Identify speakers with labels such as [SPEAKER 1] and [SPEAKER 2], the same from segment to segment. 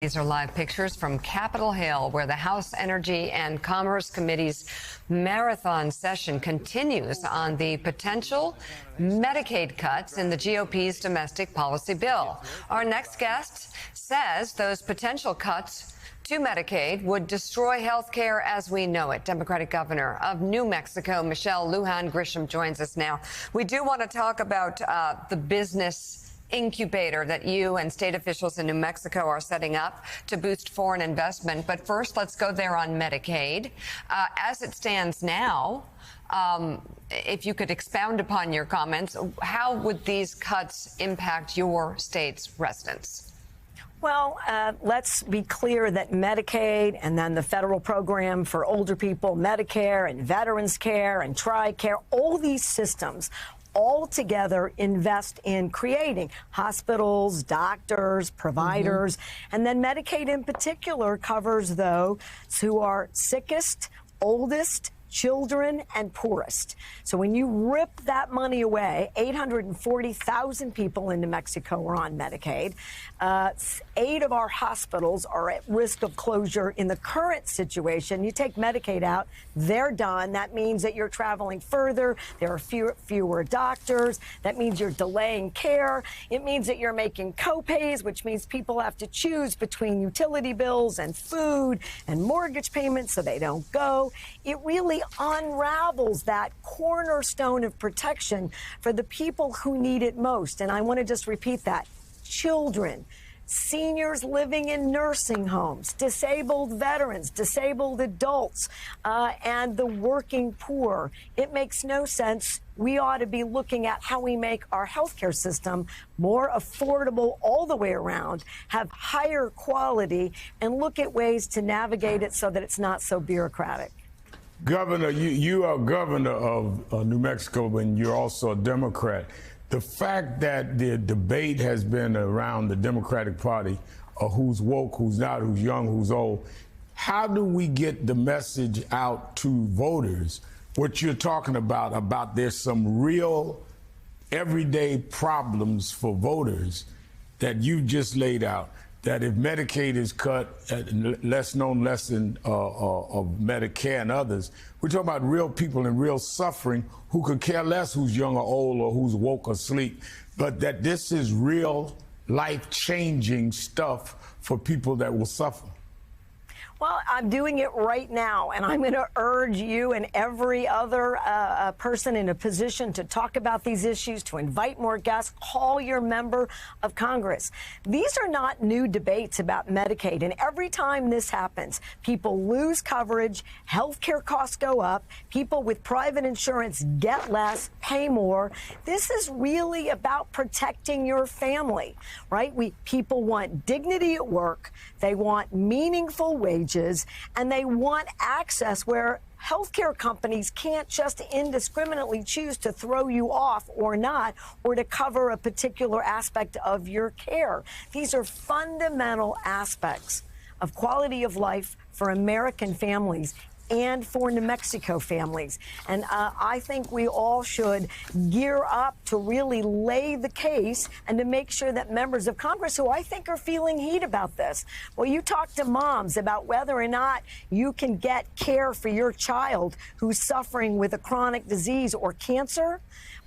[SPEAKER 1] These are live pictures from Capitol Hill, where the House Energy and Commerce Committee's marathon session continues on the potential Medicaid cuts in the GOP's domestic policy bill. Our next guest says those potential cuts to Medicaid would destroy health care as we know it. Democratic Governor of New Mexico, Michelle Lujan Grisham, joins us now. We do want to talk about the business incubator that you and state officials in New Mexico are setting up to boost foreign investment. But first, let's go there on Medicaid. As it stands now, if you could expound upon your comments, how would these cuts impact your state's residents?
[SPEAKER 2] Well, let's be clear that Medicaid and then the federal program for older people, Medicare and Veterans Care and TRICARE, all these systems all together invest in creating hospitals, doctors, providers, and then Medicaid in particular covers those who are sickest, oldest, children, and poorest. So when you rip that money away, 840,000 people in New Mexico are on Medicaid. 8 of our hospitals are at risk of closure in the current situation. You take Medicaid out, they're done. That means that you're traveling further. There are fewer doctors. That means you're delaying care. It means that you're making copays, which means people have to choose between utility bills and food and mortgage payments so they don't go. It really unravels that cornerstone of protection for the people who need it most. And I want to just repeat that. Children, seniors living in nursing homes, disabled veterans, disabled adults, and the working poor. It makes no sense. We ought to be looking at how we make our healthcare system more affordable all the way around, have higher quality, and look at ways to navigate it so that it's not so bureaucratic.
[SPEAKER 3] Governor, you are governor of New Mexico, and you're also a Democrat. The fact that the debate has been around the Democratic Party, who's woke, who's not, who's young, who's old, how do we get the message out to voters, what you're talking about there's some real everyday problems for voters that you just laid out? That if Medicaid is cut, less known lesson of Medicare and others, we're talking about real people and real suffering who could care less who's young or old or who's woke or asleep, but that this is real life-changing stuff for people that will suffer.
[SPEAKER 2] Well, I'm doing it right now, and I'm going to urge you and every other person in a position to talk about these issues, to invite more guests, call your member of Congress. These are not new debates about Medicaid, and every time this happens, people lose coverage, health care costs go up, people with private insurance get less, pay more. This is really about protecting your family, right? People want dignity at work, they want meaningful wages, and they want access where healthcare companies can't just indiscriminately choose to throw you off or not, or to cover a particular aspect of your care. These are fundamental aspects of quality of life for American families and for New Mexico families. And I think we all should gear up to really lay the case and to make sure that members of Congress, who I think are feeling heat about this, well, you talk to moms about whether or not you can get care for your child who's suffering with a chronic disease or cancer.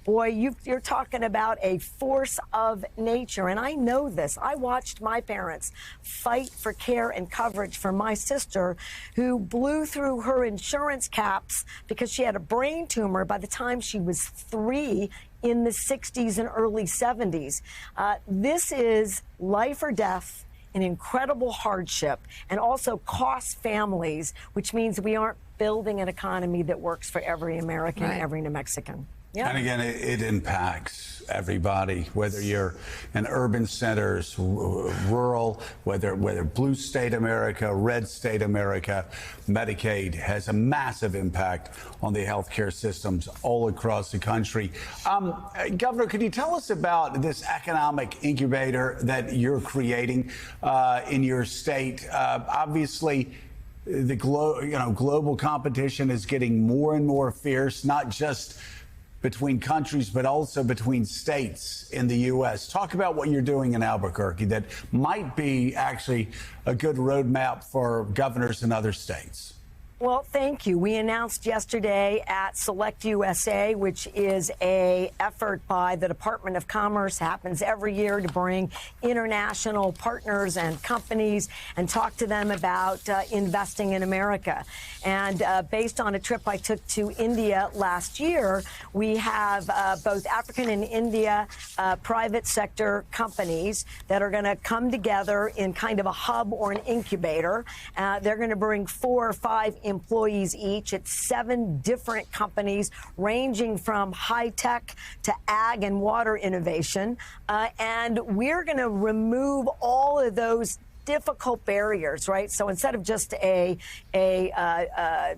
[SPEAKER 2] Boy, you're talking about a force of nature. And I know this. I watched my parents fight for care and coverage for my sister, who blew through her insurance caps because she had a brain tumor by the time she was 3 in the 60s and early 70s. This is life or death, an incredible hardship, and also costs families, which means we aren't building an economy that works for every American, every New Mexican. Yeah.
[SPEAKER 4] And again, it impacts everybody, whether you're in urban centers, rural, whether blue state America, red state America. Medicaid has a massive impact on the healthcare systems all across the country. Governor, could you tell us about this economic incubator that you're creating in your state? Obviously, the global competition is getting more and more fierce, not just between countries, but also between states in the U.S. Talk about what you're doing in Albuquerque that might be actually a good roadmap for governors in other states.
[SPEAKER 2] Well, thank you. We announced yesterday at Select USA, which is a effort by the Department of Commerce, happens every year to bring international partners and companies and talk to them about investing in America. And based on a trip I took to India last year, we have both African and India private sector companies that are going to come together in kind of a hub or an incubator. They're going to bring 4 or 5 employees each. It's 7 different companies ranging from high tech to ag and water innovation. And we're going to remove all of those difficult barriers, right? So instead of just a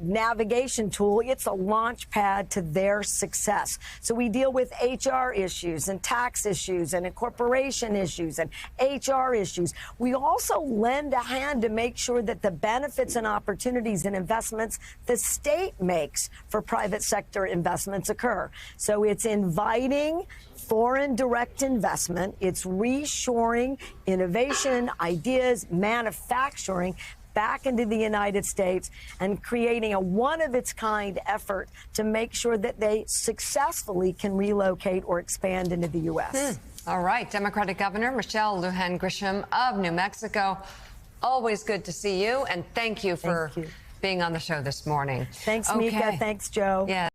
[SPEAKER 2] navigation tool, it's a launch pad to their success. So we deal with HR issues and tax issues and incorporation issues and HR issues. We also lend a hand to make sure that the benefits and opportunities and investments the state makes for private sector investments occur. So it's inviting foreign direct investment. It's reshoring innovation, ideas, manufacturing back into the United States and creating a one-of-its-kind effort to make sure that they successfully can relocate or expand into the U.S.
[SPEAKER 1] All right. Democratic Governor Michelle Lujan Grisham of New Mexico. Always good to see you, and thank you for being on the show this morning.
[SPEAKER 2] Thanks, Mika. Thanks, Joe.
[SPEAKER 1] Yeah.